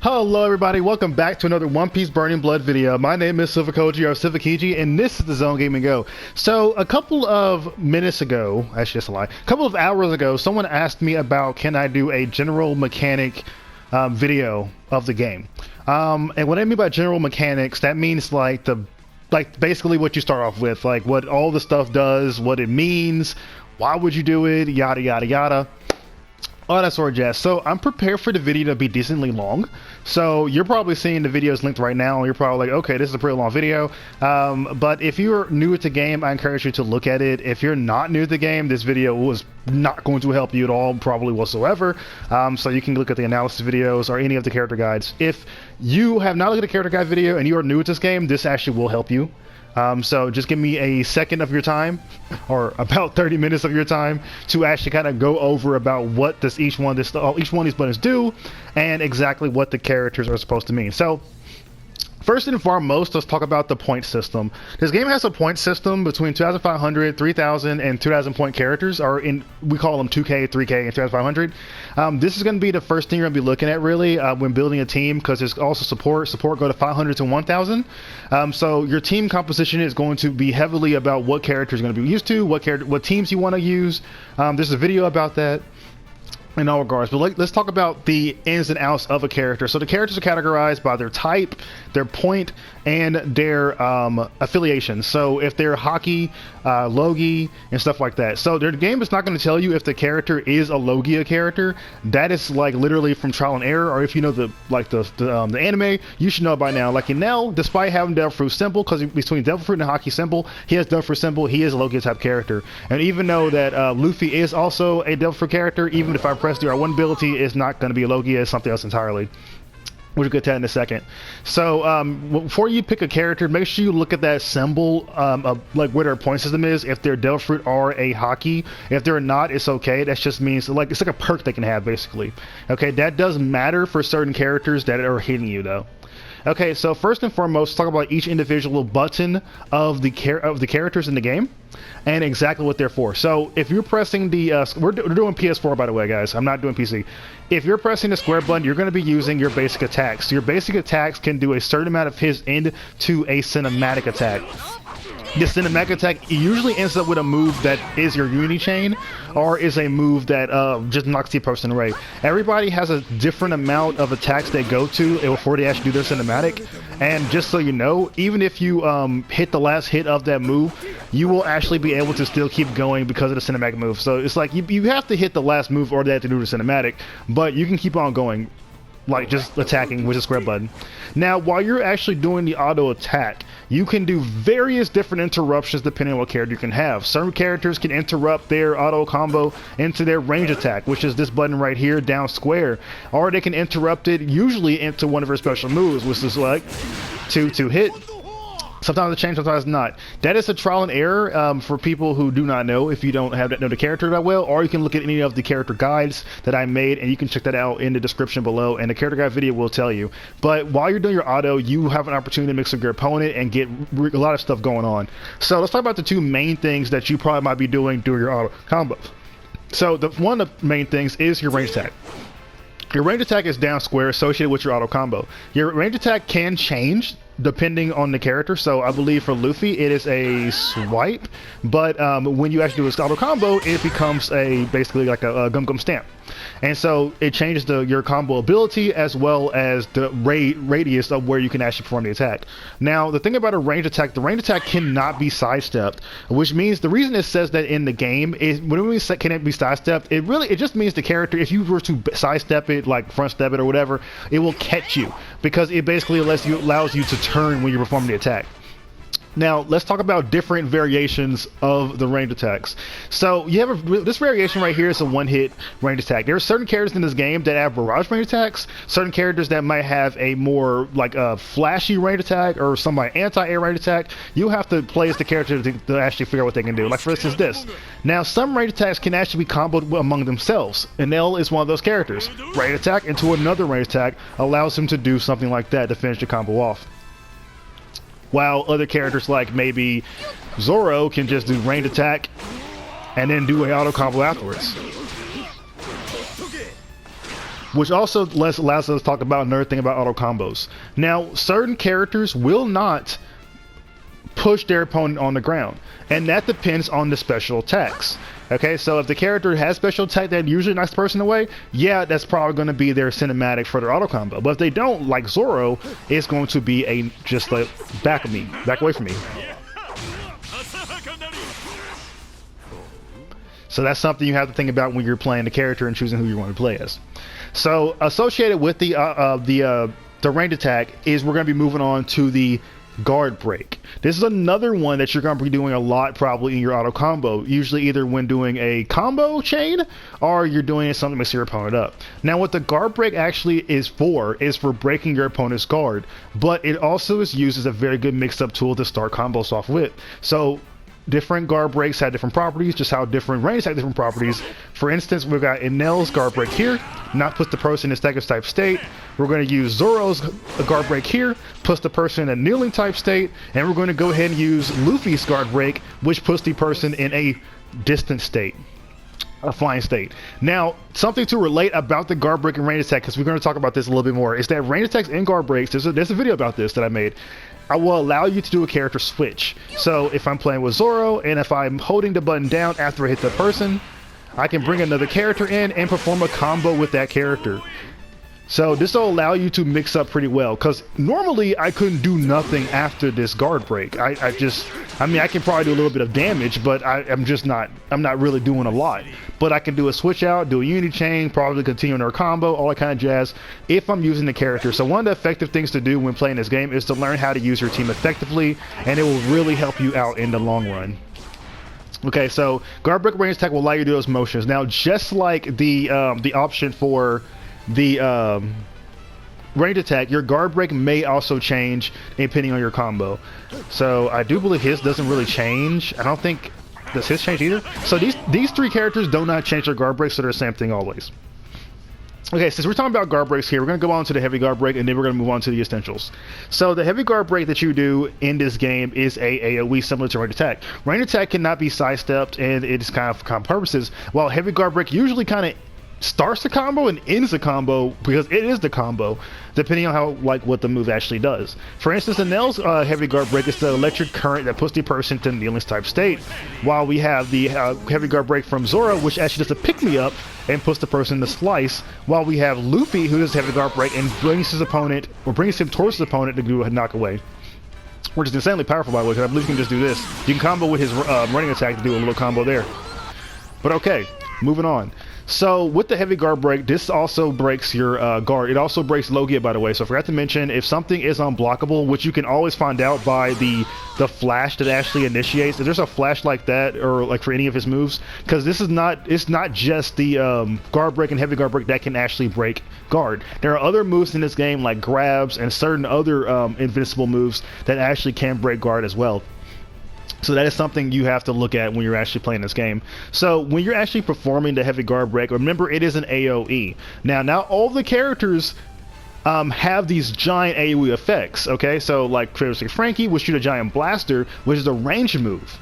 Hello everybody, welcome back to another One Piece Burning Blood video. My name is Silvokiji or Silvokiji, and this is the Zone Gaming Go. So a couple of minutes ago, actually that's a lie, a couple of hours ago, someone asked me about can I do a general mechanic video of the game. And what I mean by general mechanics, that means like basically what you start off with, like what all the stuff does, what it means, why would you do it, yada yada yada. All that sort of jazz. So I'm prepared for the video to be decently long. So you're probably seeing the videos linked right now and you're probably like, okay, this is a pretty long video. But if you're new to the game, I encourage you to look at it. If you're not new to the game, this video was not going to help you at all, probably whatsoever. So you can look at the analysis videos or any of the character guides. If you have not looked at a character guide video and you are new to this game, this actually will help you. So just give me a second of your time, or about 30 minutes of your time, to actually kind of go over about what does each one of these buttons do, and exactly what the characters are supposed to mean. So first and foremost, let's talk about the point system. This game has a point system between 2,500, 3,000, and 2,000 point characters, we call them 2K, 3K, and 2,500. This is going to be the first thing you're going to be looking at really when building a team, because there's also support go to 500 to 1,000. So your team composition is going to be heavily about what characters you're going to be used to, what teams you want to use. There's a video about that in all regards, but let's talk about the ins and outs of a character. So the characters are categorized by their type, their point, and their affiliation. So if they're hockey, Logie, and stuff like that. So the game is not going to tell you if the character is a Logia character. That is like literally from trial and error, or if you know the anime, you should know by now. Like Enel, despite having Devil Fruit symbol, because between Devil Fruit and hockey symbol, he has Devil Fruit symbol, he is a Logia type character. And even though that Luffy is also a Devil Fruit character, even if I press the R1 ability, is not going to be a Logia, it's something else entirely. We'll get to that in a second. So before you pick a character, make sure you look at that symbol of like where their point system is. If they're Devil Fruit or a hockey, if they're not, it's okay. That just means like it's like a perk they can have basically. Okay, that does matter for certain characters that are hitting you though. Okay, so first and foremost, talk about each individual button of the characters in the game and exactly what they're for. So if you're pressing the we're doing PS4 by the way, guys. I'm not doing PC. If you're pressing the square button, you're going to be using your basic attacks. Your basic attacks can do a certain amount of hits into a cinematic attack. The cinematic attack usually ends up with a move that is your unity chain, or is a move that just knocks the person away. Everybody has a different amount of attacks they go to before they actually do their cinematic. And just so you know, even if you hit the last hit of that move, you will actually be able to still keep going because of the cinematic move. So it's like you have to hit the last move or they have to do the cinematic, but you can keep on going, like just attacking with the square button. Now, while you're actually doing the auto attack, you can do various different interruptions depending on what character you can have. Certain characters can interrupt their auto combo into their range attack, which is this button right here, down square, or they can interrupt it usually into one of her special moves, which is like to hit. Sometimes it changes, sometimes not. That is a trial and error for people who do not know, if you don't know the character that well, or you can look at any of the character guides that I made, and you can check that out in the description below, and the character guide video will tell you. But while you're doing your auto, you have an opportunity to mix with your opponent and get a lot of stuff going on. So let's talk about the two main things that you probably might be doing during your auto combo. So one of the main things is your range attack. Your range attack is down square associated with your auto combo. Your range attack can change depending on the character. So I believe for Luffy it is a swipe, but when you actually do a auto combo, it becomes basically like a gum stamp. And so it changes your combo ability as well as the radius of where you can actually perform the attack. Now, the thing about a range attack, the range attack cannot be sidestepped, which means the reason it says that in the game is when we say can it be sidestepped, it just means the character, if you were to sidestep it, like front step it or whatever, it will catch you because it basically allows you to turn when you perform the attack. Now, let's talk about different variations of the range attacks. So you have this variation right here is a one-hit range attack. There are certain characters in this game that have barrage range attacks, certain characters that might have a more like a flashy range attack or some like anti-air range attack. You have to play as the character to actually figure out what they can do. Like for instance this. Now some range attacks can actually be comboed among themselves. Enel is one of those characters. Range attack into another range attack allows him to do something like that to finish the combo off. While other characters like maybe Zoro can just do range attack and then do an auto combo afterwards. which also allows us to talk about another thing about auto combos. Now, certain characters will not push their opponent on the ground, and that depends on the special attacks. Okay, so if the character has special attack that usually knocks the person away, yeah, that's probably going to be their cinematic for their auto combo. But if they don't, like Zoro, it's going to be a just like back away from me. So that's something you have to think about when you're playing the character and choosing who you want to play as. So associated with the range attack is we're going to be moving on to the guard break. This is another one that you're going to be doing a lot probably in your auto combo, usually either when doing a combo chain or you're doing something to mix your opponent up. Now what the guard break actually is for breaking your opponent's guard, but it also is used as a very good mix-up tool to start combos off with. So different guard breaks have different properties, just how different range have different properties. For instance, we've got Enel's guard break here, not puts the person in a stagger type state. We're going to use Zoro's guard break here, puts the person in a kneeling type state, and we're going to go ahead and use Luffy's guard break, which puts the person in a distant state, a flying state. Now, something to relate about the guard break and range attack, because we're going to talk about this a little bit more, is that range attacks and guard breaks, there's a video about this that I made. I will allow you to do a character switch. So if I'm playing with Zoro and if I'm holding the button down after I hit the person, I can bring another character in and perform a combo with that character. So this will allow you to mix up pretty well, because normally I couldn't do nothing after this guard break. I mean, I can probably do a little bit of damage, but I'm not really doing a lot. But I can do a switch out, do a unity chain, probably continue on our combo, all that kind of jazz, if I'm using the character. So one of the effective things to do when playing this game is to learn how to use your team effectively, and it will really help you out in the long run. Okay, so guard break range attack will allow you to do those motions. Now, just like the option for the range attack, your guard break may also change depending on your combo. So I do believe his doesn't really change. I don't think, does his change either? So these three characters do not change their guard breaks, so they're the same thing always. Okay, since we're talking about guard breaks here, we're going to go on to the heavy guard break, and then we're going to move on to the essentials. So the heavy guard break that you do in this game is a AoE similar to range attack. Range attack cannot be sidestepped, and it is kind of for common purposes, while heavy guard break usually kind of starts the combo and ends the combo because it is the combo, depending on how what the move actually does. For instance, Enel's heavy guard break is the electric current that puts the person to kneeling type state, while we have the heavy guard break from Zoro, which actually does a pick me up and puts the person to slice, while we have Luffy, who does heavy guard break and brings his opponent, or brings him towards his opponent to do a knock away, which is insanely powerful, by the way, because I believe you can just do this. You can combo with his running attack to do a little combo there. But okay, moving on. So with the heavy guard break, this also breaks your guard. It also breaks Logia, by the way. So I forgot to mention, if something is unblockable, which you can always find out by the flash that actually initiates, if there's a flash like that, or like for any of his moves, because this is not, it's not just the guard break and heavy guard break that can actually break guard. There are other moves in this game like grabs and certain other invincible moves that actually can break guard as well. So that is something you have to look at when you're actually playing this game. So when you're actually performing the heavy guard break, remember it is an AoE. Now all the characters have these giant AoE effects, okay? So like Crazy Frankie will shoot a giant blaster, which is a range move.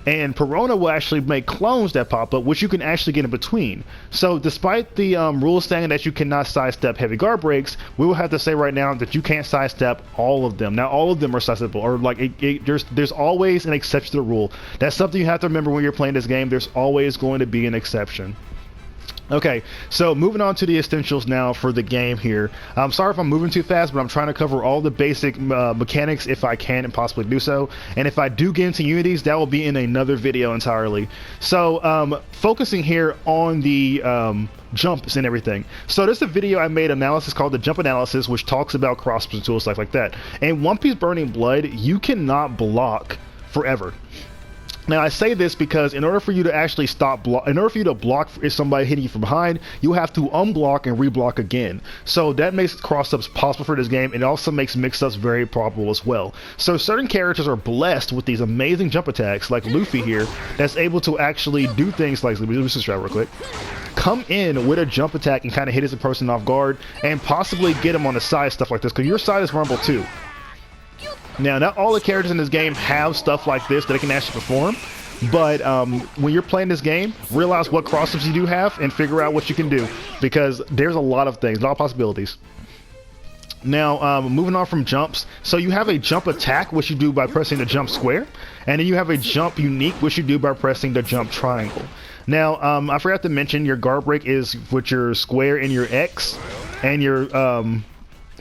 And Perona will actually make clones that pop up, which you can actually get in between. So despite the rules saying that you cannot sidestep heavy guard breaks, we will have to say right now that you can't sidestep all of them. Now all of them are sidesteppable, or like there's always an exception to the rule. That's something you have to remember when you're playing this game. There's always going to be an exception. Okay, so moving on to the essentials now for the game here. I'm sorry if I'm moving too fast, but I'm trying to cover all the basic mechanics if I can and possibly do so. And if I do get into unities, that will be in another video entirely. So focusing here on the jumps and everything. So there's a video I made analysis called the jump analysis, which talks about cross tools, stuff like that. And One Piece Burning Blood, you cannot block forever. Now I say this because in order for you to actually in order for you to block if somebody hitting you from behind, you have to unblock and reblock again. So that makes cross-ups possible for this game, and it also makes mix-ups very probable as well. So certain characters are blessed with these amazing jump attacks, like Luffy here, that's able to actually do things like, let me just try real quick, come in with a jump attack and kind of hit his person off guard, and possibly get him on the side, stuff like this, because your side is rumble too. Now, not all the characters in this game have stuff like this that they can actually perform, But when you're playing this game, realize what crossups you do have and figure out what you can do, because there's a lot of things, a lot of possibilities. Now, moving on from jumps, so you have a jump attack, which you do by pressing the jump square, and then you have a jump unique, which you do by pressing the jump triangle. Now, I forgot to mention your guard break is with your square and your X, and your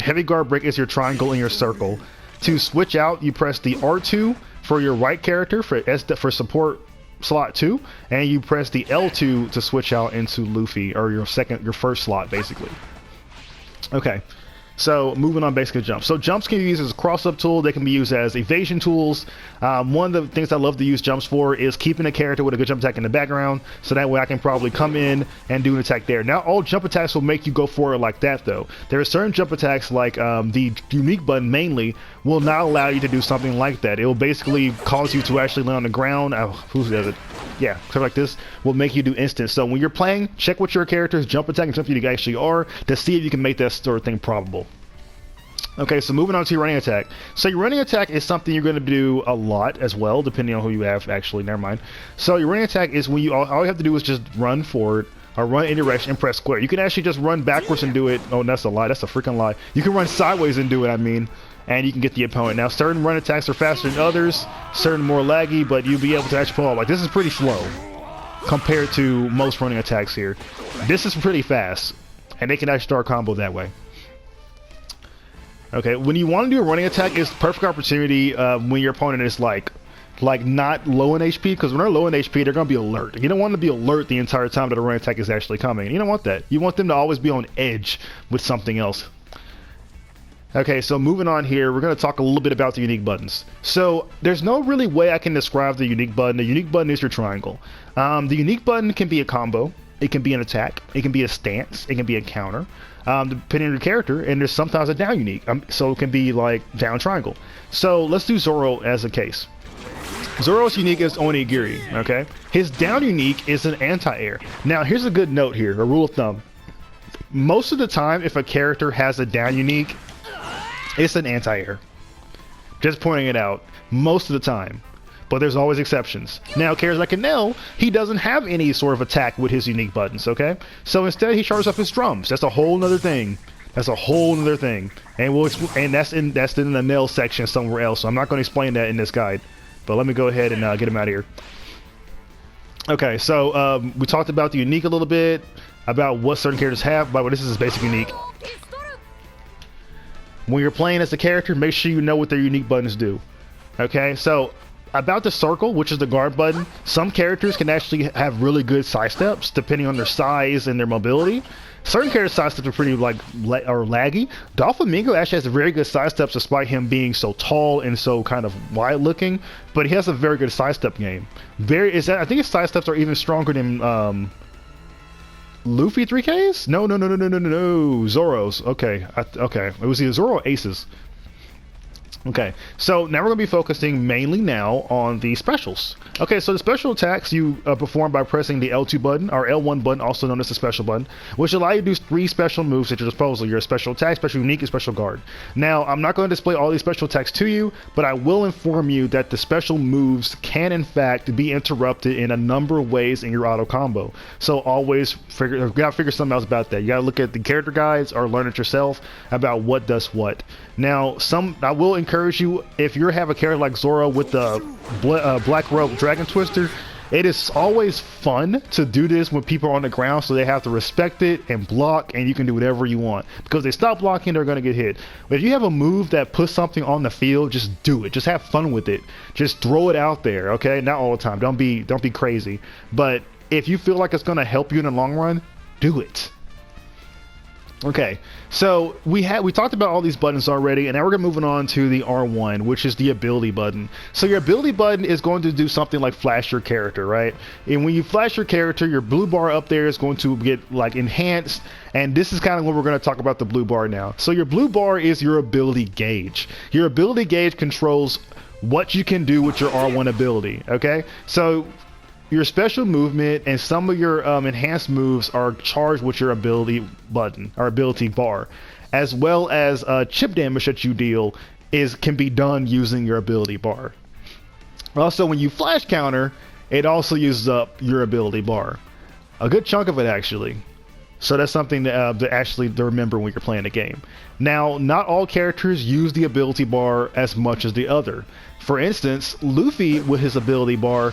heavy guard break is your triangle and your circle. To switch out, you press the R2 for your right character for support slot 2, and you press the L2 to switch out into Luffy, or your first slot basically. Okay. So moving on, basically jumps. So jumps can be used as a cross-up tool. They can be used as evasion tools. One of the things I love to use jumps for is keeping a character with a good jump attack in the background, so that way I can probably come in and do an attack there. Now all jump attacks will make you go forward like that though. There are certain jump attacks like the unique button mainly will not allow you to do something like that. It will basically cause you to actually land on the ground. Who does it? Yeah, something like this will make you do instant. So when you're playing, check what your character's jump attack and jump you actually are to see if you can make that sort of thing probable. Okay, so moving on to your running attack. So your running attack is something you're going to do a lot as well, depending on who you have. Actually, never mind. So your running attack is when all you have to do is just run forward or run in direction and press square. You can actually just run backwards and do it. Oh, that's a lie. That's a freaking lie. You can run sideways and do it, I mean, and you can get the opponent. Now, certain run attacks are faster than others, certain more laggy, but you'll be able to actually pull off. Like, this is pretty slow compared to most running attacks here. This is pretty fast, and they can actually start a combo that way. Okay, when you want to do a running attack, it's perfect opportunity when your opponent is like not low in HP, because when they're low in HP, they're going to be alert. You don't want to be alert the entire time that a running attack is actually coming. You don't want that. You want them to always be on edge with something else. Okay, so moving on here, we're going to talk a little bit about the unique buttons. So there's no really way I can describe the unique button. The unique button is your triangle. The unique button can be a combo. It can be an attack. It can be a stance. It can be a counter. Depending on your character, and there's sometimes a down unique, so it can be like down triangle. So let's do Zoro as a case. Zoro's unique is Onigiri, okay? His down unique is an anti-air. Now here's a good note here, a rule of thumb. Most of the time, if a character has a down unique, it's an anti-air. Just pointing it out, most of the time. But there's always exceptions. Now, characters like Enel, he doesn't have any sort of attack with his unique buttons, okay? So instead, he charges up his drums. That's a whole nother thing. That's a whole nother thing. And that's in the Enel section somewhere else. So I'm not going to explain that in this guide. But let me go ahead and get him out of here. Okay, so we talked about the unique a little bit, about what certain characters have, but this is his basic unique. When you're playing as a character, make sure you know what their unique buttons do. Okay, so about the circle, which is the guard button, some characters can actually have really good side steps depending on their size and their mobility. Certain characters' side steps are pretty laggy. Doflamingo actually has very good side steps despite him being so tall and so kind of wide looking, but he has a very good side step game. I think his side steps are even stronger than Luffy 3Ks? No. Zoro's. Okay. Okay. It was either Zoro or Aces. Okay, so now we're going to be focusing mainly now on the specials. Okay, so the special attacks you perform by pressing the L2 button, or L1 button, also known as the special button, which allow you to do 3 special moves at your disposal. Your special attack, special unique, and special guard. Now, I'm not going to display all these special attacks to you, but I will inform you that the special moves can in fact be interrupted in a number of ways in your auto combo. So always you gotta figure something else about that. You gotta look at the character guides or learn it yourself about what does what. Now, I will encourage you, if you have a character like Zoro with the Black Robe Dragon Twister, it is always fun to do this when people are on the ground, so they have to respect it and block, and you can do whatever you want. Because if they stop blocking, they're going to get hit. But if you have a move that puts something on the field, just do it. Just have fun with it. Just throw it out there, okay? Not all the time. Don't be crazy. But if you feel like it's going to help you in the long run, do it. Okay, so we talked about all these buttons already, and now we're moving on to the R1, which is the ability button. So your ability button is going to do something like flash your character, right? And when you flash your character, your blue bar up there is going to get like enhanced, and this is kind of when we're going to talk about the blue bar now. So your blue bar is your ability gauge. Your ability gauge controls what you can do with your R1 ability, okay? So your special movement and some of your enhanced moves are charged with your ability button or ability bar, as well as chip damage that you deal can be done using your ability bar. Also, when you flash counter, it also uses up your ability bar. A good chunk of it, actually. So that's something to remember when you're playing the game. Now, not all characters use the ability bar as much as the other. For instance, Luffy with his ability bar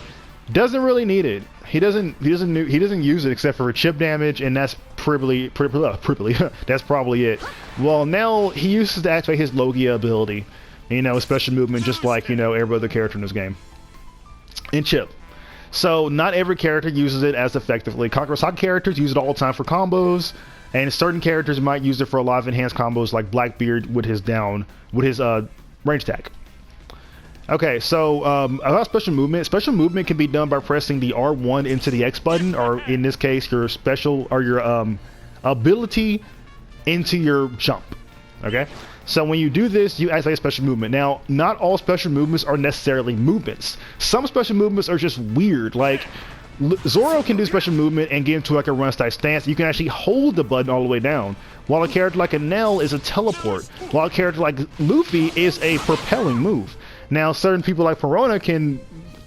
doesn't really need it. He doesn't use it except for chip damage, and that's that's probably it. Well, now he uses to activate his Logia ability, special movement, just like every other character in this game. And chip. So not every character uses it as effectively. Some characters use it all the time for combos, and certain characters might use it for a lot of enhanced combos, like Blackbeard with his range attack. Okay, so about special movement. Special movement can be done by pressing the R1 into the X button, or in this case, your ability into your jump. Okay, so when you do this, you activate special movement. Now, not all special movements are necessarily movements. Some special movements are just weird. Like Zoro can do special movement and get into like a run style stance. You can actually hold the button all the way down. While a character like Enel is a teleport. While a character like Luffy is a propelling move. Now, certain people like Perona can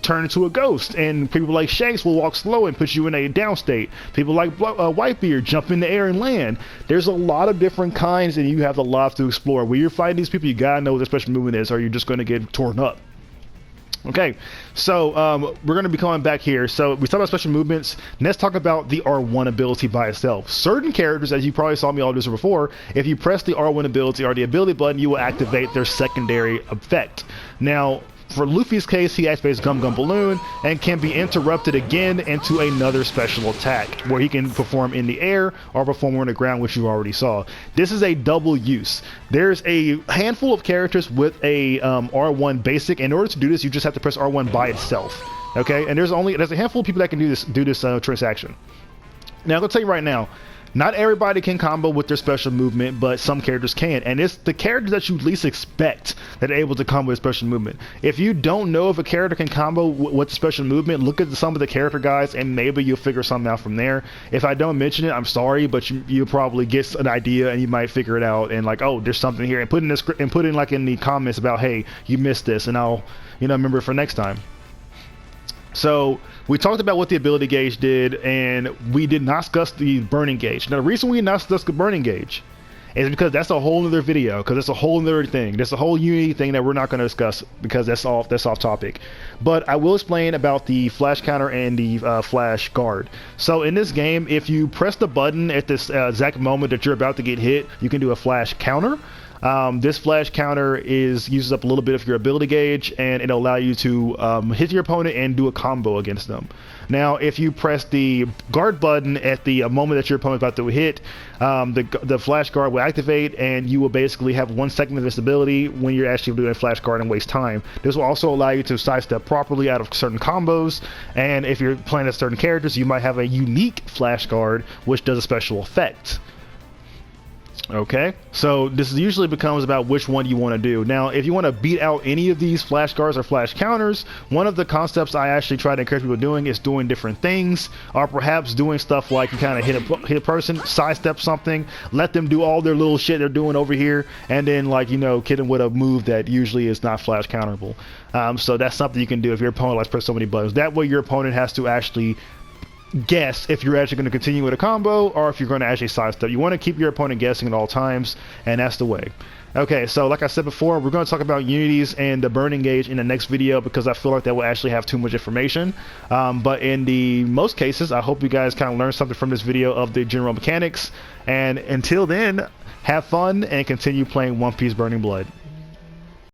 turn into a ghost, and people like Shanks will walk slow and put you in a down state. People like Whitebeard jump in the air and land. There's a lot of different kinds, and you have a lot to explore. When you're fighting these people, you gotta know what their special movement is, or you're just gonna get torn up. Okay, so we're going to be coming back here. So we talked about special movements. Let's talk about the R1 ability by itself. Certain characters, as you probably saw me all do this before, if you press the R1 ability or the ability button, you will activate their secondary effect. Now, for Luffy's case, he activates Gum Gum Balloon and can be interrupted again into another special attack where he can perform in the air or perform on the ground, which you already saw. This is a double use. There's a handful of characters with a R1 basic. In order to do this, you just have to press R1 by itself. Okay, and there's a handful of people that can do this transaction. Now, I'm gonna tell you right now, not everybody can combo with their special movement, but some characters can, and it's the characters that you least expect that are able to combo with special movement. If you don't know if a character can combo with the special movement, look at some of the character guides, and maybe you'll figure something out from there. If I don't mention it, I'm sorry, but you'll probably get an idea, and you might figure it out, and like, oh, there's something here, and put in like in the comments about, hey, you missed this, and I'll remember it for next time. So we talked about what the ability gauge did, and we did not discuss the burning gauge. Now, the reason we did not discuss the burning gauge is because that's a whole other video, because it's a whole other thing. That's a whole Unity thing that we're not going to discuss because that's off topic. But I will explain about the flash counter and the flash guard. So in this game, if you press the button at this exact moment that you're about to get hit, you can do a flash counter. This flash counter uses up a little bit of your ability gauge, and it'll allow you to hit your opponent and do a combo against them. Now, if you press the guard button at the moment that your opponent's about to hit, the flash guard will activate, and you will basically have 1 second of visibility when you're actually doing a flash guard and waste time. This will also allow you to sidestep properly out of certain combos, and if you're playing as certain characters, you might have a unique flash guard which does a special effect. Okay, so this usually becomes about which one you want to do. Now, if you want to beat out any of these flash guards or flash counters, one of the concepts I actually try to encourage people doing is doing different things, or perhaps doing stuff like you kind of hit a person, sidestep something, let them do all their little shit they're doing over here, and then hit them with a move that usually is not flash counterable. So that's something you can do if your opponent likes to press so many buttons. That way your opponent has to actually guess if you're actually going to continue with a combo or if you're going to actually sidestep. You want to keep your opponent guessing at all times, and that's the way. Okay, so like I said before, we're going to talk about unities and the burning gauge in the next video because I feel like that will actually have too much information. But in the most cases, I hope you guys kind of learned something from this video of the general mechanics. And until then, have fun and continue playing One Piece Burning Blood.